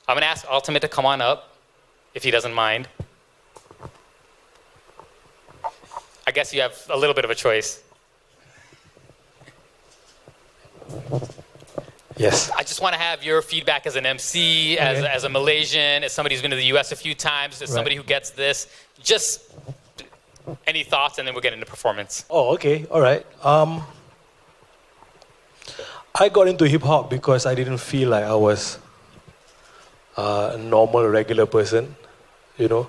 I'm gonna ask Altimet to come on up, if he doesn't mind. I guess you have a little bit of a choice. Yes. I just want to have your feedback as an MC, as a Malaysian, as somebody who's been to the US a few times, as somebody who gets this. Just any thoughts, and then we'll get into performance. Oh, okay. All right. I got into hip hop because I didn't feel like I was a normal, regular person. You know,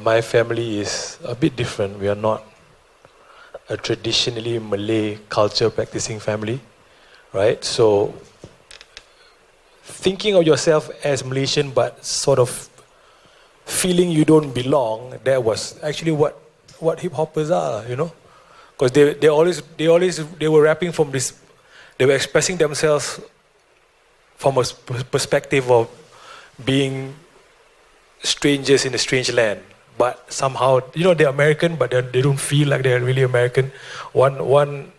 my family is a bit different. We are not a traditionally Malay culture practicing family, right? So, thinking of yourself as Malaysian, but sort of feeling you don't belong, that was actually what hip hoppers are, you know, because they were rapping from this, they were expressing themselves from a perspective of being strangers in a strange land, but somehow, you know, they're American, but they don't feel like they're really American. One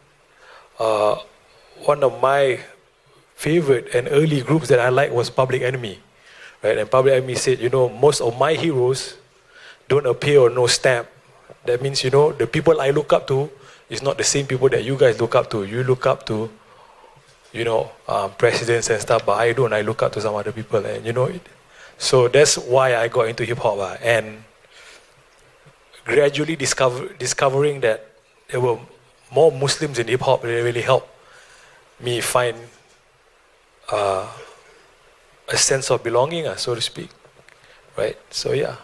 of my favorite and early groups that I liked was Public Enemy, right? And Public Enemy said, you know, most of my heroes don't appear on no stamp. That means, you know, the people I look up to is not the same people that you guys look up to. You look up to, you know, presidents and stuff, but I don't. I look up to some other people, and you know, so that's why I got into hip hop, and gradually discovering that there were more Muslims in hip hop. It really helped me find a sense of belonging, so to speak, right? So yeah.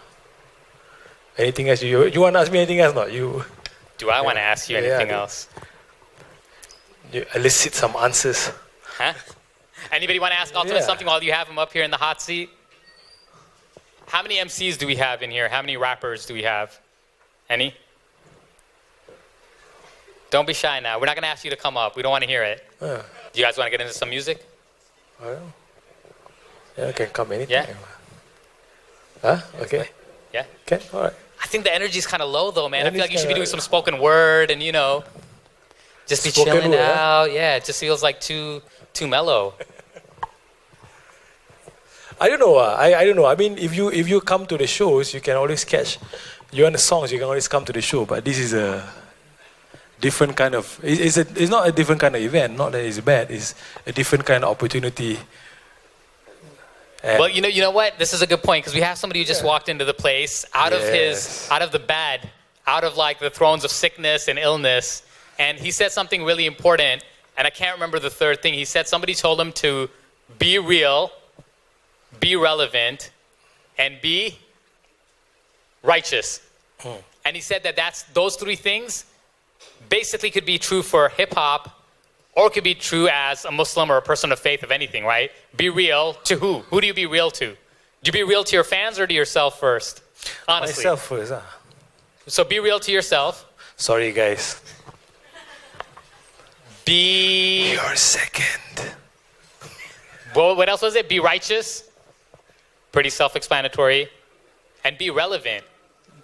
Anything else? You want to ask me anything else? Not you. Do I want to ask you anything else? You elicit some answers. Huh? Anybody want to ask Altimet something while you have him up here in the hot seat? How many MCs do we have in here? How many rappers do we have? Any? Don't be shy now. We're not going to ask you to come up. We don't want to hear it. Do you guys want to get into some music? Yeah, can come anytime. Yeah? Huh? Okay. Yeah? Okay, all right. I think the energy's kind of low though, man. I feel like you should be doing some spoken word and, you know, just be chilling out. Yeah, it just feels like too mellow. I don't know. I don't know. I mean, if you come to the shows, you can always catch. You want the songs, you can always come to the show. But this is a different kind of. It's not a different kind of event. Not that it's bad. It's a different kind of opportunity. Well, you know what? This is a good point because we have somebody who just walked into the place out of the bed, out of like the thrones of sickness and illness, and he said something really important. And I can't remember the third thing. He said somebody told him to be real, be relevant, and be righteous. And he said that those three things basically could be true for hip hop, or it could be true as a Muslim or a person of faith of anything, right? Be real to who? Who do you be real to? Do you be real to your fans or to yourself first? Honestly. Myself first, So be real to yourself. Sorry, guys. Be... You're second. Well, what else was it? Be righteous. Pretty self-explanatory. And be relevant.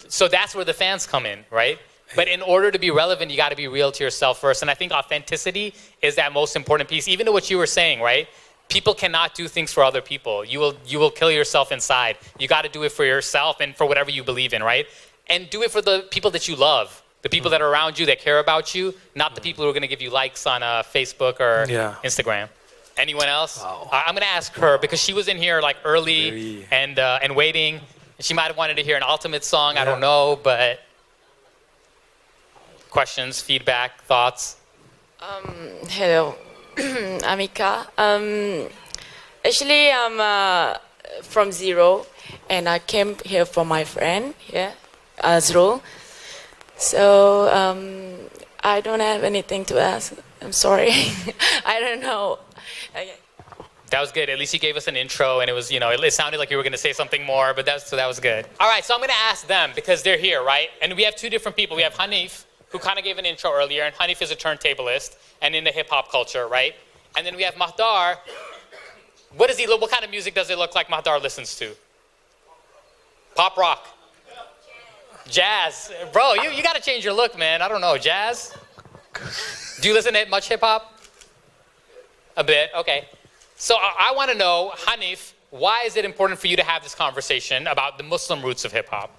So that's where the fans come in, right? But in order to be relevant, you got to be real to yourself first. And I think authenticity is that most important piece. Even to what you were saying, right? People cannot do things for other people. You will kill yourself inside. You got to do it for yourself and for whatever you believe in, right? And do it for the people that you love, the people that are around you, that care about you, not the people who are going to give you likes on Facebook or Instagram. Anyone else? Wow. I'm going to ask her because she was in here like early and waiting. And she might have wanted to hear an Altimet song. I don't know, but... Questions, feedback, thoughts? Hello, Amika. Actually, I'm from Zero, and I came here for my friend, Azrul. So I don't have anything to ask. I'm sorry. I don't know. Okay. That was good. At least you gave us an intro, and it was, it sounded like you were going to say something more, but that was good. All right, so I'm going to ask them because they're here, right? And we have two different people. We have Hanif, who kind of gave an intro earlier, and Hanif is a turntablist and in the hip-hop culture, right? And then we have Mahdar. What kind of music does it look like Mahdar listens to? Pop rock. Jazz. Bro, you got to change your look, man. I don't know. Jazz? Do you listen to much hip-hop? A bit, okay. So I want to know, Hanif, why is it important for you to have this conversation about the Muslim roots of hip hop?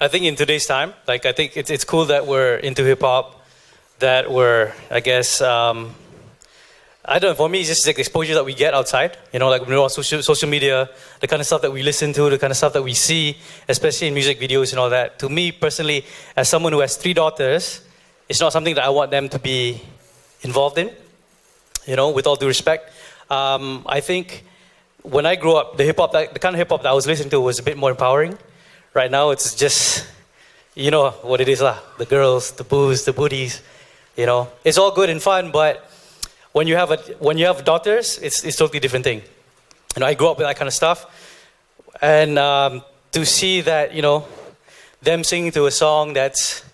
I think in today's time, like I think it's cool that we're into hip hop, that we're, I guess, I don't know, for me it's just like exposure that we get outside, like when we're on social media, the kind of stuff that we listen to, the kind of stuff that we see, especially in music videos and all that. To me personally, as someone who has 3 daughters, it's not something that I want them to be involved in, with all due respect. I think when I grew up, the kind of hip hop that I was listening to was a bit more empowering. Right now, it's just, what it is, the girls, the booze, the booties, It's all good and fun, but when you have daughters, it's a totally different thing. I grew up with that kind of stuff, and to see that, them singing to a song that's,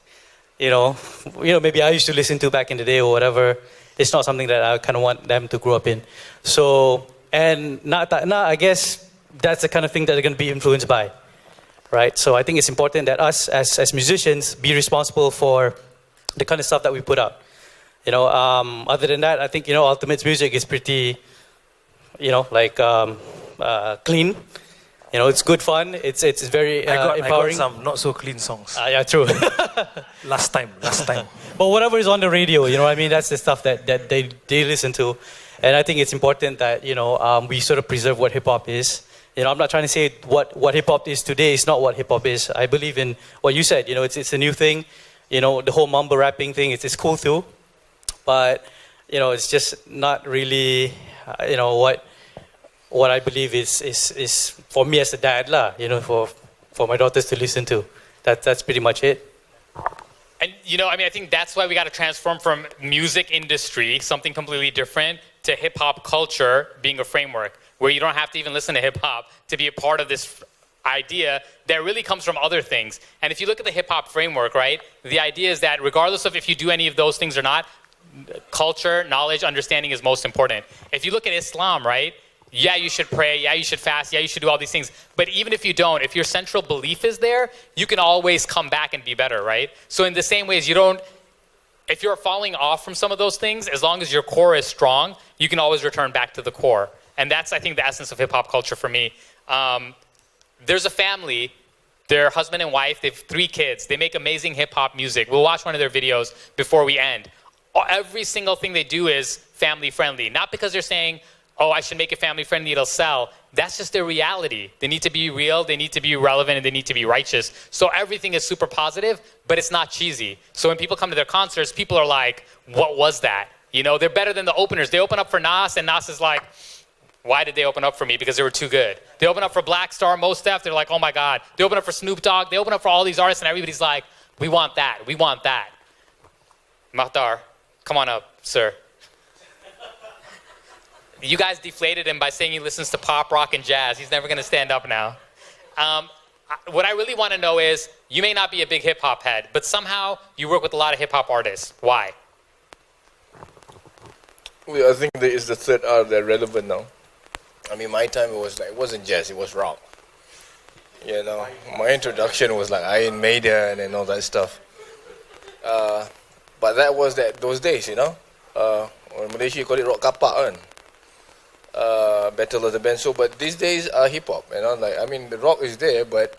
maybe I used to listen to back in the day or whatever, it's not something that I kind of want them to grow up in. So, and I guess that's the kind of thing that they're going to be influenced by, right? So I think it's important that us as musicians be responsible for the kind of stuff that we put out. Other than that, I think, Ultimate's music is pretty, clean. It's good fun. It's very empowering. I got some not so clean songs. Yeah, true. last time. But whatever is on the radio, what I mean? That's the stuff that they listen to. And I think it's important that, we sort of preserve what hip-hop is. I'm not trying to say what hip-hop is today is not what hip-hop is. I believe in what you said. It's a new thing. The whole mumble rapping thing, it's cool too. But, it's just not really, what I believe is for me as a dad, for my daughters to listen to. That's pretty much it. And, I think that's why we got to transform from music industry, something completely different, to hip-hop culture being a framework, where you don't have to even listen to hip-hop to be a part of this idea that really comes from other things. And if you look at the hip-hop framework, right, the idea is that regardless of if you do any of those things or not, culture, knowledge, understanding is most important. If you look at Islam, right, yeah, you should pray, yeah, you should fast, yeah, you should do all these things. But even if you don't, if your central belief is there, you can always come back and be better, right? So in the same ways, if you're falling off from some of those things, as long as your core is strong, you can always return back to the core. And that's, I think, the essence of hip-hop culture for me. There's a family, they're husband and wife, they have 3 kids. They make amazing hip-hop music. We'll watch one of their videos before we end. Every single thing they do is family-friendly. Not because they're saying, oh, I should make it family-friendly, it'll sell. That's just their reality. They need to be real, they need to be relevant, and they need to be righteous. So everything is super positive, but it's not cheesy. So when people come to their concerts, people are like, what was that? They're better than the openers. They open up for Nas, and Nas is like, why did they open up for me? Because they were too good. They open up for Black Star, Mos Def, they're like, oh my God. They open up for Snoop Dogg, they open up for all these artists, and everybody's like, we want that, we want that. Mahtar, come on up, sir. You guys deflated him by saying he listens to pop, rock, and jazz. He's never going to stand up now. What I really want to know is, you may not be a big hip-hop head, but somehow you work with a lot of hip-hop artists. Why? Well, I think there is the third art that relevant now. My time it wasn't jazz, it was rock. My introduction was like Iron Maiden and all that stuff. But that was those days, in Malaysia you call it rock kapak, Battle of the Band. So, but these days are hip hop, the rock is there, but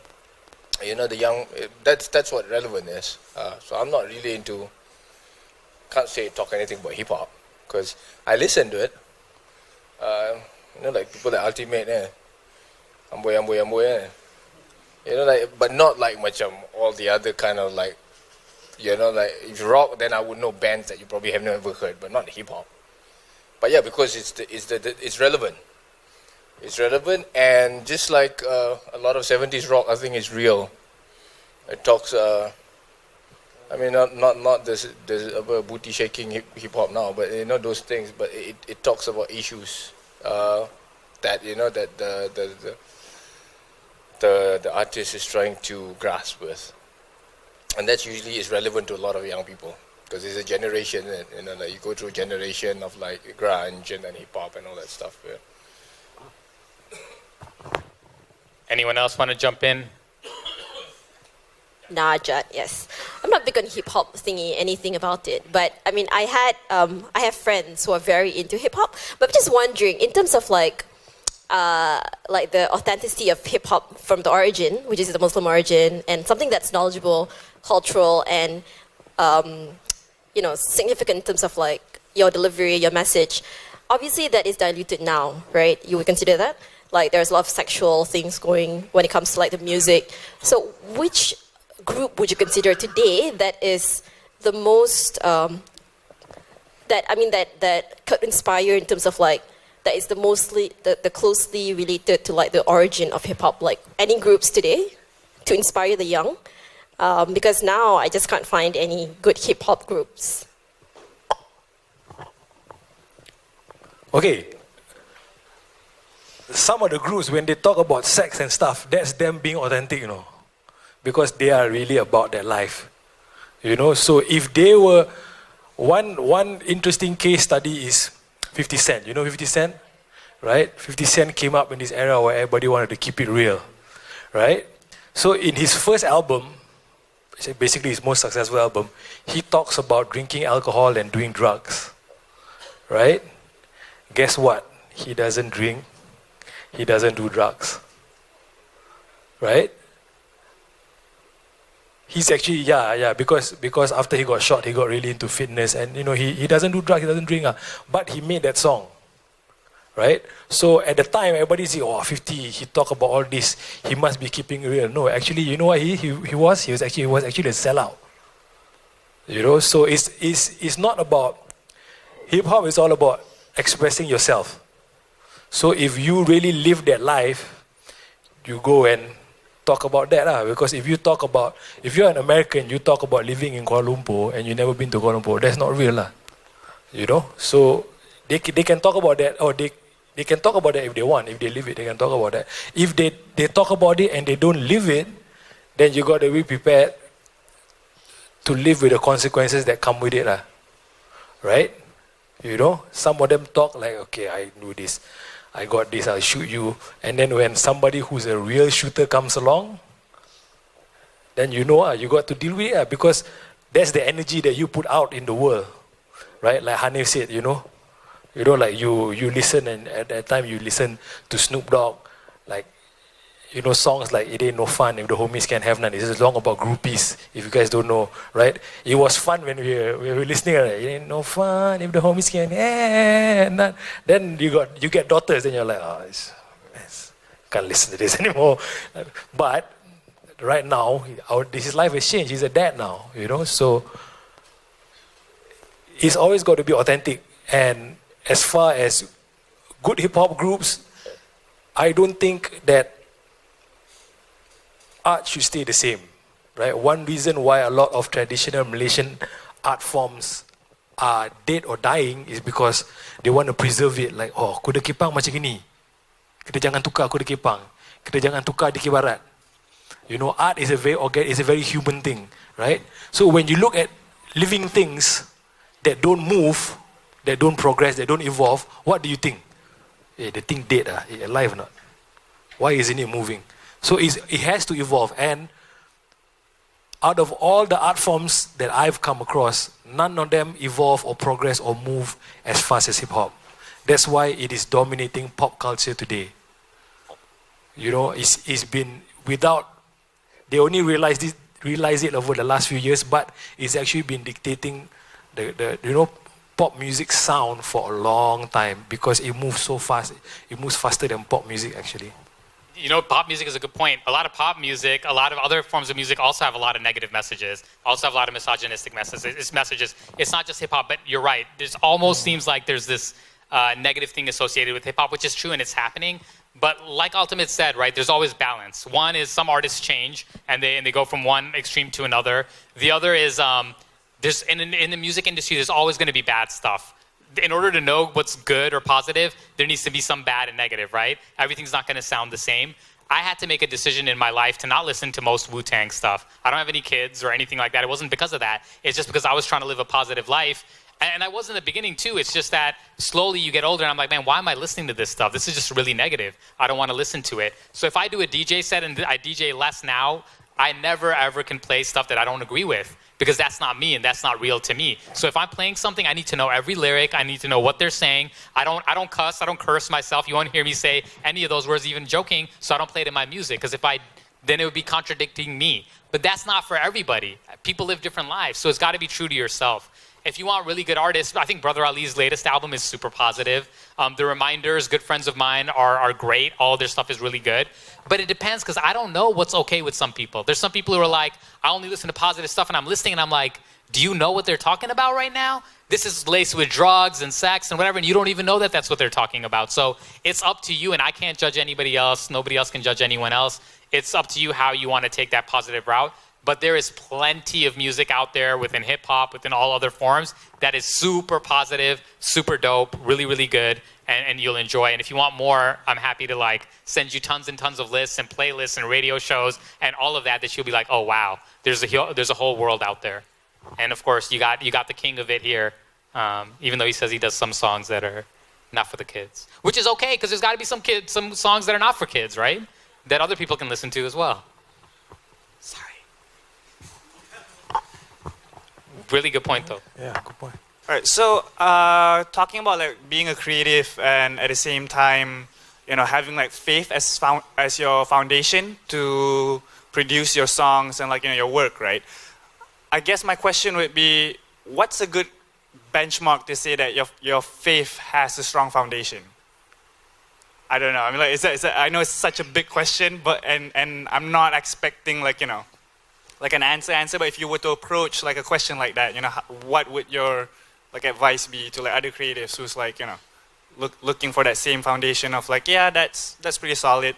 the young, that's what relevant is. So I'm not really into, can't talk anything about hip hop, because I listen to it. Like people like Altimet, amboy, but not like macam all the other kind of if rock, then I would know bands that you probably have never heard, but not hip hop. But yeah, because it's relevant. It's relevant, and just like a lot of 70s rock, I think it's real. It talks. Not this booty shaking hip hop now, but those things. But it talks about issues that the artist is trying to grasp with, and that usually is relevant to a lot of young people. Because it's a generation, you go through a generation of grunge and then hip hop and all that stuff. Yeah. Anyone else want to jump in? Najat, yes. I'm not big on hip hop thingy, anything about it. But I mean, I have friends who are very into hip hop. But I'm just wondering, in terms of like the authenticity of hip hop from the origin, which is the Muslim origin, and something that's knowledgeable, cultural, and significant in terms of like your delivery, your message. Obviously, that is diluted now, right? You would consider that? Like, there's a lot of sexual things going when it comes to like the music. So, which group would you consider today that is the most that could inspire in terms of like that is the closely related to like the origin of hip hop? Like any groups today to inspire the young? Because now I just can't find any good hip hop groups. Okay. Some of the groups, when they talk about sex and stuff, that's them being authentic, because they are really about their life, So if they were, one interesting case study is 50 Cent. 50 Cent, right? 50 Cent came up in this era where everybody wanted to keep it real, right? So in his first album, basically his most successful album, he talks about drinking alcohol and doing drugs, right? Guess what? He doesn't drink. He doesn't do drugs, right? He's actually, because after he got shot, he got really into fitness, and he doesn't do drugs, he doesn't drink, but he made that song, right? So at the time, everybody say, 50, he talk about all this, he must be keeping it real. No, actually, you know what he was? He was actually a sellout. So it's not about, hip hop is all about expressing yourself. So if you really live that life, you go and talk about that. Because if you're an American, you talk about living in Kuala Lumpur and you've never been to Kuala Lumpur, that's not real. So they can talk about that, or they can talk about that if they want. If they live it, they can talk about that. If they talk about it and they don't live it, then you got to be prepared to live with the consequences that come with it. Right? Some of them talk like, okay, I do this, I got this, I'll shoot you. And then when somebody who's a real shooter comes along, then you got to deal with it, because that's the energy that you put out in the world, right? Like Hanif said, like you listen, and at that time you listen to Snoop Dogg, like, songs like It Ain't No Fun If The Homies Can't Have None. This is a song about groupies, if you guys don't know, right? It was fun when we were listening, right? It ain't no fun if the homies can't have none. Then you get daughters, and you're like, can't listen to this anymore. But right now, his life has changed. He's a dad now, so it's always got to be authentic. And as far as good hip-hop groups, I don't think that art should stay the same, right? One reason why a lot of traditional Malaysian art forms are dead or dying is because they want to preserve it. Like, kuda kepang macam gini, kita jangan tukar kuda kepang, kita jangan tukar dikir barat. Art is a very human thing, right? So when you look at living things that don't move, that don't progress, that don't evolve, what do you think? The thing dead, alive or not? Why isn't it moving? So it has to evolve. And out of all the art forms that I've come across, none of them evolve or progress or move as fast as hip-hop. That's why it is dominating pop culture today. It's been without, they only realize it over the last few years, but it's actually been dictating the pop music sound for a long time, because it moves so fast. It moves faster than pop music, actually. Pop music is a good point. A lot of pop music, a lot of other forms of music also have a lot of negative messages, also have a lot of misogynistic messages. It's not just hip hop, but you're right. There's almost seems like there's this negative thing associated with hip hop, which is true and it's happening. But like Altimet said, right, there's always balance. One is some artists change and they go from one extreme to another. The other is there's in the music industry, there's always going to be bad stuff. In order to know what's good or positive, there needs to be some bad and negative, right? Everything's not going to sound the same. I had to make a decision in my life to not listen to most Wu-Tang stuff. I don't have any kids or anything like that. It wasn't because of that. It's just because I was trying to live a positive life. And I was in the beginning too. It's just that slowly you get older and I'm like, man, why am I listening to this stuff? This is just really negative. I don't want to listen to it. So if I do a DJ set and I DJ less now, I never ever can play stuff that I don't agree with, because that's not me and that's not real to me. So if I'm playing something, I need to know every lyric. I need to know what they're saying. I don't cuss. I don't curse myself. You won't hear me say any of those words, even joking. So I don't play it in my music, because then it would be contradicting me. But that's not for everybody. People live different lives, so it's got to be true to yourself. If you want really good artists, I think Brother Ali's latest album is super positive. The Reminders, good friends of mine, are great. All their stuff is really good. But it depends, because I don't know what's okay with some people. There's some people who are like, I only listen to positive stuff, and I'm listening, and I'm like, do you know what they're talking about right now? This is laced with drugs and sex and whatever, and you don't even know that that's what they're talking about. So it's up to you, and I can't judge anybody else. Nobody else can judge anyone else. It's up to you how you want to take that positive route. But there is plenty of music out there within hip hop, within all other forms, that is super positive, super dope, really, really good, and you'll enjoy. And if you want more, I'm happy to like send you tons and tons of lists and playlists and radio shows and all of that you'll be like, oh wow, there's a whole world out there. And of course, you got the king of it here, even though he says he does some songs that are not for the kids, which is okay, because there's got to be some songs that are not for kids, right? That other people can listen to as well. Sorry. Really good point, though. Yeah, good point. All right, so talking about like being a creative and at the same time, having like faith as your foundation to produce your songs and like your work, right? I guess my question would be, what's a good benchmark to say that your faith has a strong foundation? I don't know. I mean, like, is that, I know it's such a big question, but and I'm not expecting like like an answer. But if you were to approach like a question like that, what would your like advice be to like other creatives who's like looking for that same foundation of like, yeah, that's pretty solid,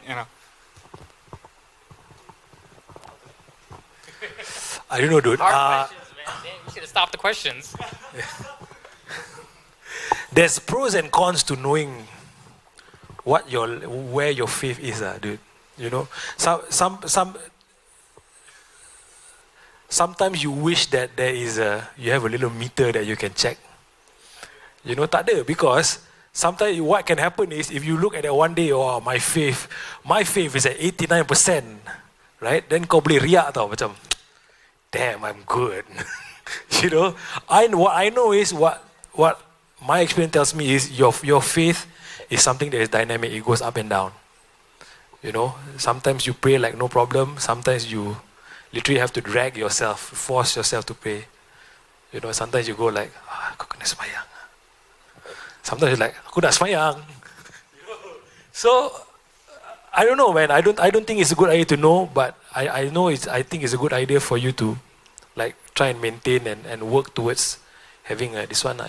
I don't know, dude. Hard questions, man. Damn, we should have stopped the questions. There's pros and cons to knowing where your faith is, dude. Sometimes you wish that you have a little meter that you can check. Tak ada, because sometimes what can happen is if you look at it one day, oh, my faith is at 89%, right? Then kau boleh riak tau, macam, damn, I'm good. What I know is what my experience tells me is your faith is something that is dynamic. It goes up and down. Sometimes you pray like no problem. Sometimes you literally have to force yourself to pray. Sometimes you go like, aku kena semayang. Sometimes you're like, aku nak semayang. So, I don't know, man. I don't think it's a good idea to know, but I think it's a good idea for you to like try and maintain and work towards having this one,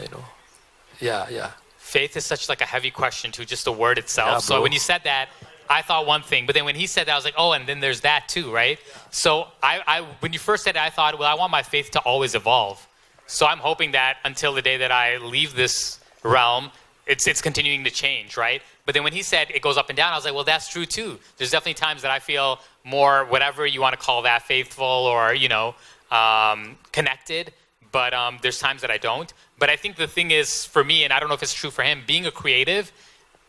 Yeah. Faith is such like a heavy question too, just the word itself. Yeah, so when you said that, I thought one thing, but then when he said that, I was like, oh, and then there's that too, right? Yeah. So I when you first said it, I thought, well, I want my faith to always evolve. So I'm hoping that until the day that I leave this realm, it's continuing to change, right? But then when he said it goes up and down, I was like, well, that's true too. There's definitely times that I feel more, whatever you want to call that, faithful or, connected. But there's times that I don't. But I think the thing is, for me, and I don't know if it's true for him, being a creative,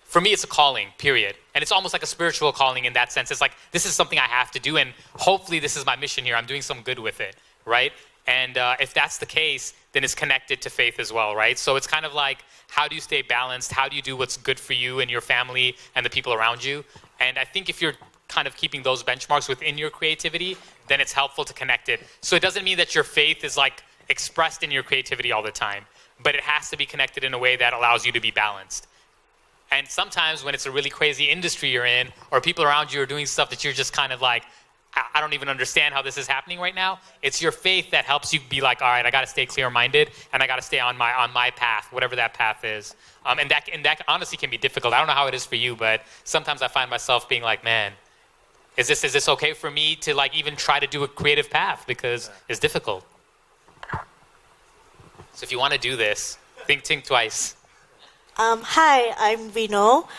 for me, it's a calling, period. And it's almost like a spiritual calling in that sense. It's like, this is something I have to do, and hopefully this is my mission here. I'm doing some good with it, right? And if that's the case, then it's connected to faith as well, right? So it's kind of like, how do you stay balanced? How do you do what's good for you and your family and the people around you? And I think if you're kind of keeping those benchmarks within your creativity, then it's helpful to connect it. So it doesn't mean that your faith is like expressed in your creativity all the time, but it has to be connected in a way that allows you to be balanced. And sometimes when it's a really crazy industry you're in, or people around you are doing stuff that you're just kind of like, I don't even understand how this is happening right now. It's your faith that helps you be like, all right, I got to stay clear-minded, and I got to stay on my path, whatever that path is. And that honestly can be difficult. I don't know how it is for you, but sometimes I find myself being like, man, is this okay for me to like even try to do a creative path, because it's difficult. So if you want to do this, think twice. Hi, I'm Vino.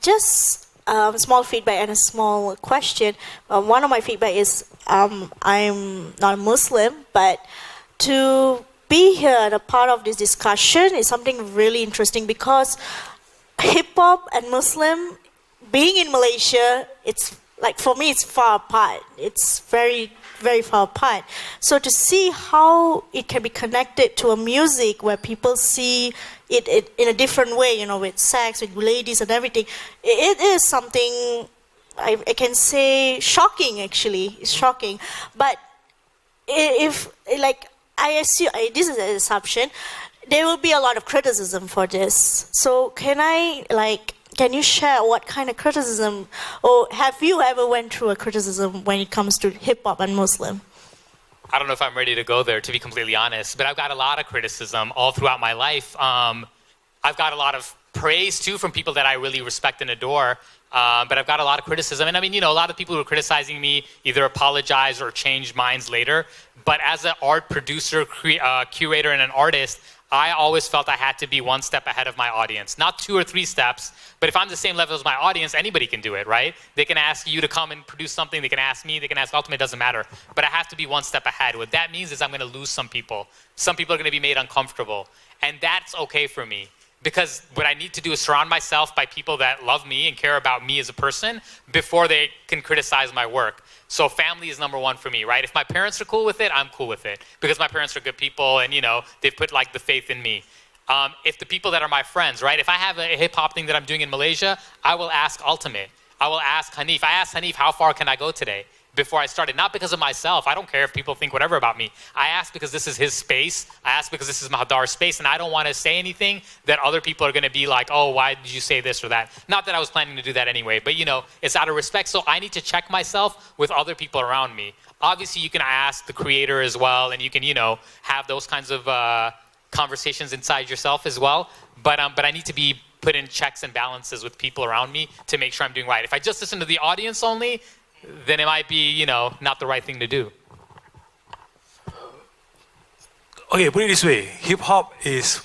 Just small feedback and a small question. One of my feedback is I'm not Muslim, but to be here and a part of this discussion is something really interesting, because hip hop and Muslim, being in Malaysia, it's like for me, it's far apart. It's very, very far apart. So to see how it can be connected to a music where people see it in a different way, you know, with sex, with ladies and everything, it is something I can say shocking. Actually, it's shocking. But if like I assume this is an assumption, there will be a lot of criticism for this. So can you share what kind of criticism, or have you ever went through a criticism when it comes to hip hop and Muslim? I don't know if I'm ready to go there, to be completely honest, but I've got a lot of criticism all throughout my life. I've got a lot of praise too from people that I really respect and adore, but I've got a lot of criticism. And I mean, you know, a lot of people who are criticizing me either apologize or change minds later. But as an art producer, curator, and an artist, I always felt I had to be one step ahead of my audience. Not 2 or 3 steps, but if I'm the same level as my audience, anybody can do it, right? They can ask you to come and produce something, they can ask me, they can ask Ultimate, it doesn't matter. But I have to be one step ahead. What that means is I'm gonna lose some people. Some people are gonna be made uncomfortable. And that's okay for me. Because what I need to do is surround myself by people that love me and care about me as a person before they can criticize my work. So family is number one for me, right? If my parents are cool with it, I'm cool with it. Because my parents are good people and, you know, they've put like the faith in me. If the people that are my friends, right? If I have a hip hop thing that I'm doing in Malaysia, I will ask Ultimate. I will ask Hanif. I asked Hanif, how far can I go today? Before I started, not because of myself. I don't care if people think whatever about me. I ask because this is his space. I ask because this is Mahdar's space, and I don't want to say anything that other people are going to be like, oh, why did you say this or that? Not that I was planning to do that anyway, but you know, it's out of respect. So I need to check myself with other people around me. Obviously, you can ask the creator as well, and you can, you know, have those kinds of conversations inside yourself as well. But I need to be put in checks and balances with people around me to make sure I'm doing right. If I just listen to the audience only, then it might be, you know, not the right thing to do. Okay, put it this way: hip hop is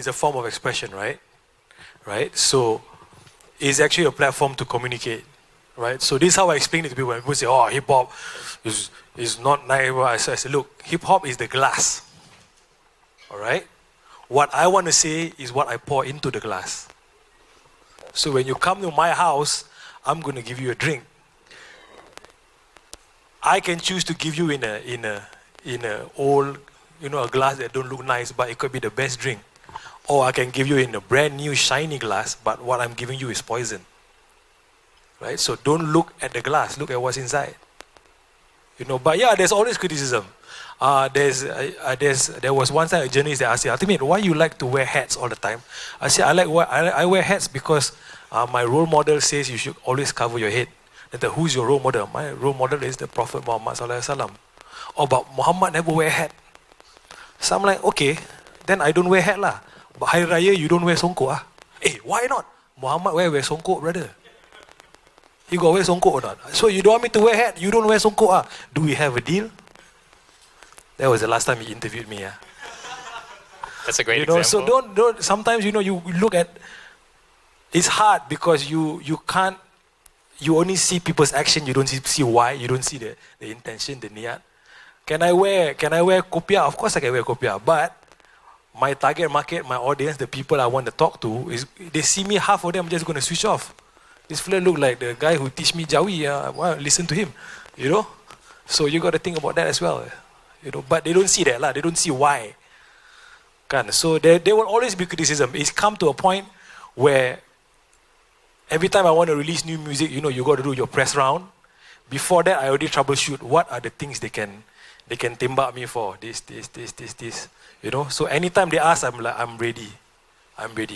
a form of expression, right? Right. So it's actually a platform to communicate, right? So this is how I explain it to people. When people say, "Oh, hip hop is not nice," I say, "Look, hip hop is the glass. All right. What I want to say is what I pour into the glass. So when you come to my house, I'm going to give you a drink. I can choose to give you in a old, you know, a glass that don't look nice, but it could be the best drink. Or I can give you in a brand new shiny glass, but what I'm giving you is poison. Right? So don't look at the glass, look at what's inside. You know, but yeah, there's always criticism. There was one time a journalist that asked me, Ultimate, why you like to wear hats all the time? I said, I wear hats because my role model says you should always cover your head. Then who's your role model? My role model is the Prophet Muhammad Sallallahu Alaihi Wasallam. Oh, but Muhammad never wear hat. So I'm like, okay, then I don't wear hat lah. But Hari Raya, you don't wear songkok ah? Eh, why not? Muhammad wear songkok, brother. You got wear songkok or not? So you don't want me to wear hat, you don't wear songkok ah? Do we have a deal? That was the last time he interviewed me ah. That's a great example. example. So don't. Sometimes you look at. It's hard because you can't. You only see people's action. You don't see why. You don't see the intention, the niyat. Can I wear kopiah? Of course I can wear kopiah. But my target market, my audience, the people I want to talk to, is they see me, half of them just going to switch off. This fella look like the guy who teach me Jawi. Well, listen to him. You know. So you got to think about that as well. You know. But they don't see that lah. They don't see why. So there will always be criticism. It's come to a point where every time I want to release new music, you know, you got to do your press round. Before that, I already troubleshoot what are the things they can tembak me for. This. You know, so anytime they ask, I'm like, I'm ready.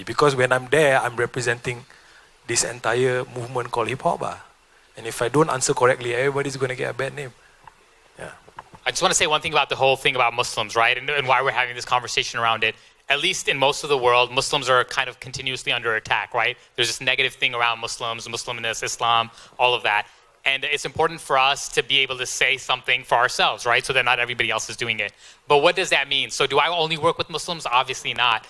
Because when I'm there, I'm representing this entire movement called hip hop. And if I don't answer correctly, everybody's going to get a bad name. Yeah. I just want to say one thing about the whole thing about Muslims, right? And why we're having this conversation around it. At least in most of the world, Muslims are kind of continuously under attack, right? There's this negative thing around Muslims, Muslimness, Islam, all of that. And it's important for us to be able to say something for ourselves, right? So that not everybody else is doing it. But what does that mean? So do I only work with Muslims? Obviously not.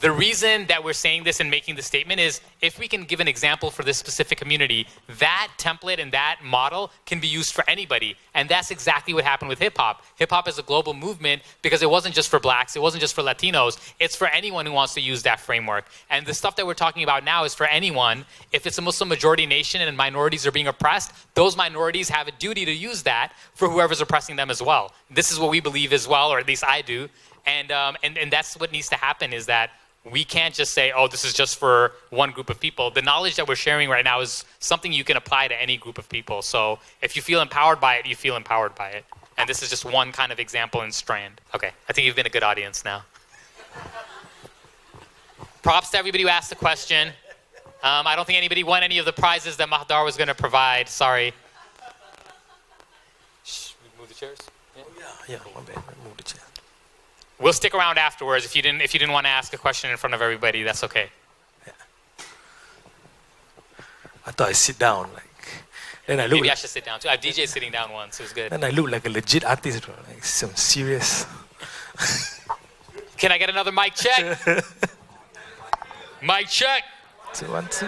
The reason that we're saying this and making the statement is if we can give an example for this specific community, that template and that model can be used for anybody. And that's exactly what happened with hip hop. Hip hop is a global movement because it wasn't just for blacks, it wasn't just for Latinos, it's for anyone who wants to use that framework. And the stuff that we're talking about now is for anyone. If it's a Muslim majority nation and minorities are being oppressed, those minorities have a duty to use that for whoever's oppressing them as well. This is what we believe as well, or at least I do. And that's what needs to happen, is that we can't just say, oh, this is just for one group of people. The knowledge that we're sharing right now is something you can apply to any group of people. So if you feel empowered by it, you feel empowered by it. And this is just one kind of example and strand. Okay, I think you've been a good audience now. Props to everybody who asked the question. I don't think anybody won any of the prizes that Mahdar was going to provide. Sorry. Shh, move the chairs. Yeah, my bad. Move the chair. We'll stick around afterwards. If you didn't want to ask a question in front of everybody, that's okay. Yeah. I thought I sit down, then I look. Maybe I should sit down too. I've DJ sitting down once. It was good. Then I look like a legit artist, bro. Like some serious. Can I get another mic check? Mic check. 2, 1, 2.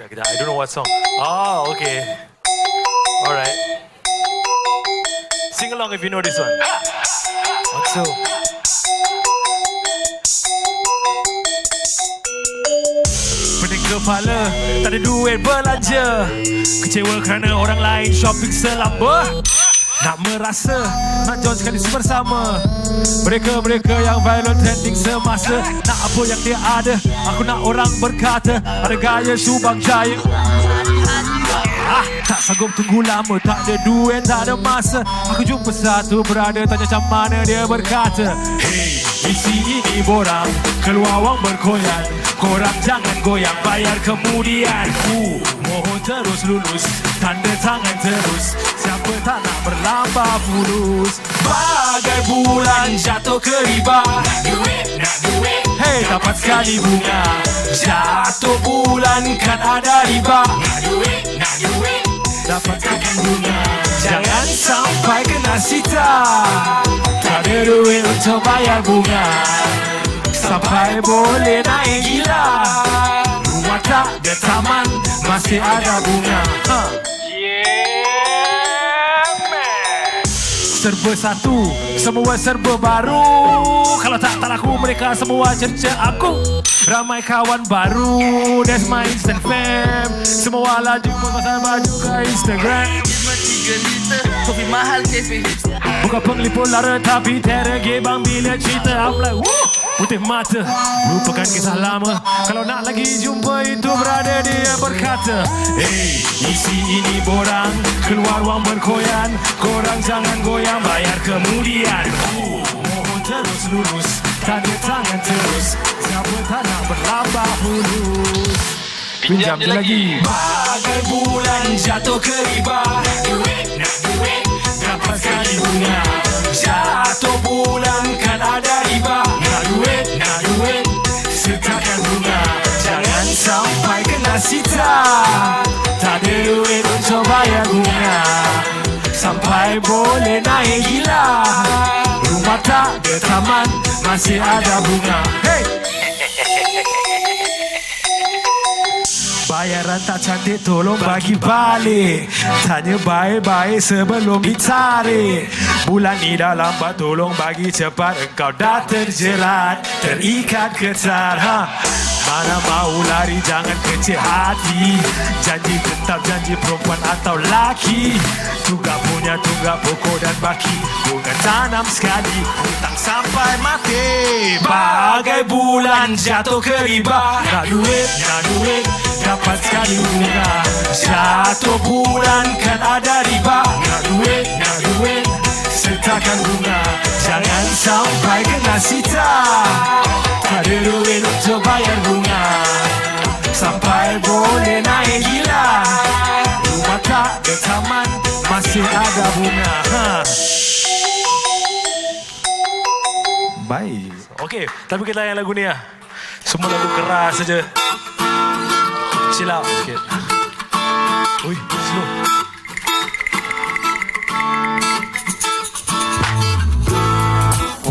I don't know what song. Oh, okay. All right. Sing along if you know this one. 1, 2. Pening kepala, tak ada duit belanja. Kecewa kerana orang lain shopping selamba. Nak merasa, nak join sekali bersama. Mereka-mereka yang viral trending semasa. Nak apa yang dia ada, aku nak orang berkata. Ada gaya Subang Jaya. Tak sanggup tunggu lama, tak ada duit, tak ada masa. Aku jumpa satu berada, tanya macam mana dia berkata. Hey, isi ini borang, keluar wang berkoyan. Korang jangan goyang, bayar kemudian. Mohon terus lulus, tanda tangan terus. Siapa tak nak berlambak mulus. Bagai bulan jatuh ke riba. Nak duit, hey, dapat sekali bunga. Jatuh bulan kan ada riba. Nak duit, dapatkan bunga. Jangan sampai kena sita. Tak ada duit untuk bayar bunga. Sampai boleh naik gila. Rumah tak ada taman, masih ada bunga. Serba satu, semua serba baru. Kalau tak laku mereka semua cerca aku. Ramai kawan baru, that's my instant fam. Semua laju pasal baju ke Instagram. 3 liter, kopi mahal cafe hipster. Bukan penglipur lara tapi terege bang bila cerita. I'm like, woo, putih mata, lupakan kisah lama. Kalau nak lagi jumpa itu berada dia berkata. Hey, isi ini borang, keluar wang berkoyan. Korang jangan goyang, bayar kemudian. Mohon terus lurus, tanda tangan terus. Siapa tak nak berlambak mulus. Pinjam je lagi. Bagai bulan jatuh ke riba. Nak duit, dapat sekali bunga. Jatuh bulan kan ada riba. Nak duit, sertakan bunga. Jangan sampai kena sita. Tak ada duit untuk bayar bunga. Sampai boleh naik gila. Rumah tak ada taman, masih ada bunga. Hey! Bayaran tak cantik tolong bagi balik. Tanya baik-baik sebelum ditarik. Bulan ni dah lambat tolong bagi cepat. Engkau dah terjerat, terikat ketat. Mana mau lari jangan kecil hati. Janji tetap janji perempuan atau laki. Tunggak punya tunggak pokok dan baki. Bunga tanam sekali, hutang sampai mati. Bagai bulan jatuh ke riba. Nak duit, dapat sekali bunga. Jatuh bulan kan ada riba. Nak duit, sertakan bunga. Jangan sampai kena sita. Tak ada duit untuk bayar bunga. Sampai boleh naik gila. Rumah tak ada taman, masih ada bunga. Baik. Okey, tapi kita layan lagu ni lah. Semua lagu keras saja. Chill out sikit. Ui, slow.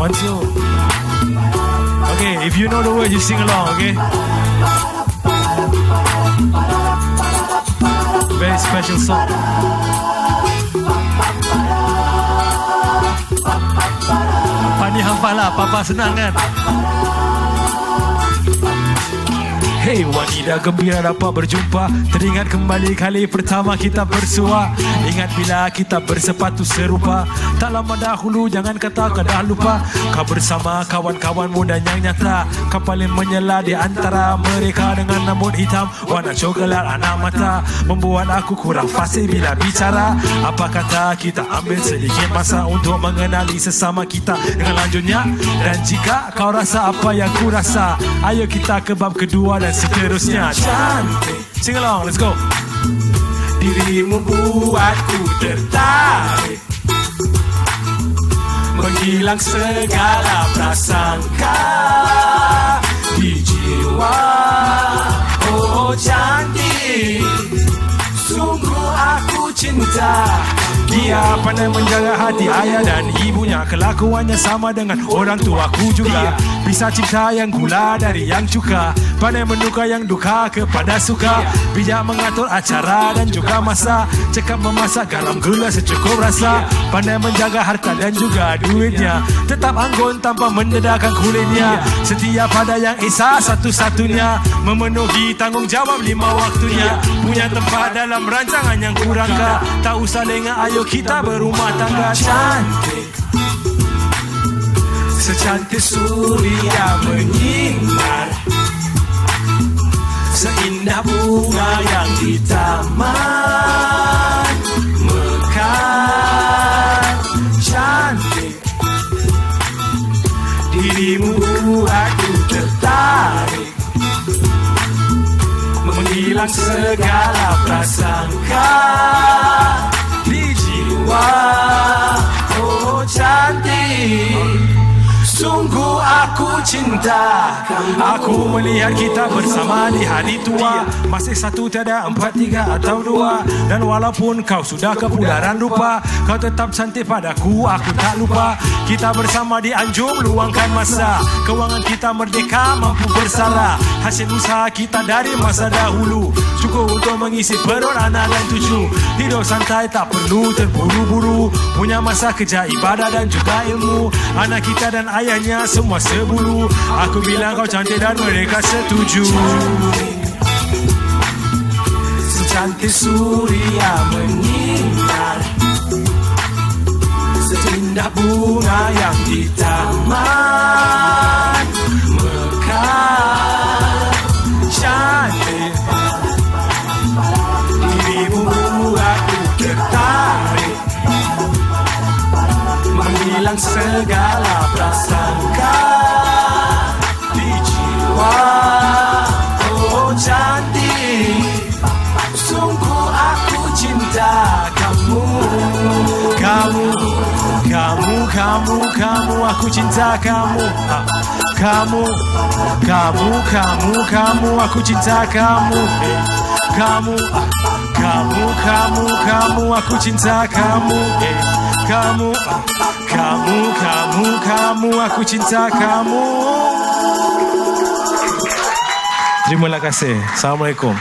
1, 2. Okay, if you know the word, you sing along, okay? Very special song. Pani hafal lah, Papa senang kan? Hey wanita gembira dapat berjumpa. Teringat kembali kali pertama kita bersua. Ingat bila kita bersepatu serupa. Tak lama dahulu jangan kata kau dah lupa. Kau bersama kawan-kawan muda yang nyata. Kau paling menyela di antara mereka. Dengan rambut hitam warna coklat anak mata. Membuat aku kurang fasih bila bicara. Apa kata kita ambil sedikit masa untuk mengenali sesama kita dengan lanjutnya. Dan jika kau rasa apa yang ku rasa, ayo kita ke bab kedua dan seterusnya. Cantik, sing along, let's go. Dirimu buatku tertarik, menghilang segala prasangka di jiwa. Oh cantik, sungguh aku cinta. Dia pandai menjaga hati ayah dan ibunya. Kelakuannya sama dengan orang tuaku juga. Bisa cipta yang gula dari yang cuka. Pandai menukar yang duka kepada suka. Bijak mengatur acara dan juga masa. Cekap memasak garam gula secukup rasa. Pandai menjaga harta dan juga duitnya. Tetap anggun tanpa mendedahkan kulitnya. Setia pada yang esa satu-satunya. Memenuhi tanggungjawab 5 waktunya. Punya tempat dalam rancangan yang kurangkah. Tak usah lengah, ayo kita berumah tangga. Cantik, secantik surya menyinar, seindah bunga yang di taman mekar. Cantik, dirimu aku tertarik, menghilang segala prasangka di jiwa. Oh cantik, sungguh aku cinta. Aku melihat kita bersama di hari tua. Masih satu tiada 4, 3 atau 2. Dan walaupun kau sudah kepularan rupa, kau tetap cantik padaku, aku tak lupa. Kita bersama di Anjung luangkan masa. Kewangan kita merdeka mampu bersalah. Hasil usaha kita dari masa dahulu cukup untuk mengisi perut anak dan cucu. Hidup santai tak perlu terburu-buru. Punya masa kerja ibadah dan juga ilmu. Anak kita dan ayahnya semua sebulu. Aku bilang kau cantik dan mereka setuju. Secantik surya menyinar, seindah bunga yang di taman mekar. Cantik, dirimu aku tertarik, menghilang segala prasangka di jiwa. Oh cantik, sungguh aku cinta kamu. Kamu, aku cinta kamu. Kamu, aku cinta kamu. Kamu, aku cinta kamu. Kamu, aku cinta kamu. Terima kasih. Assalamualaikum.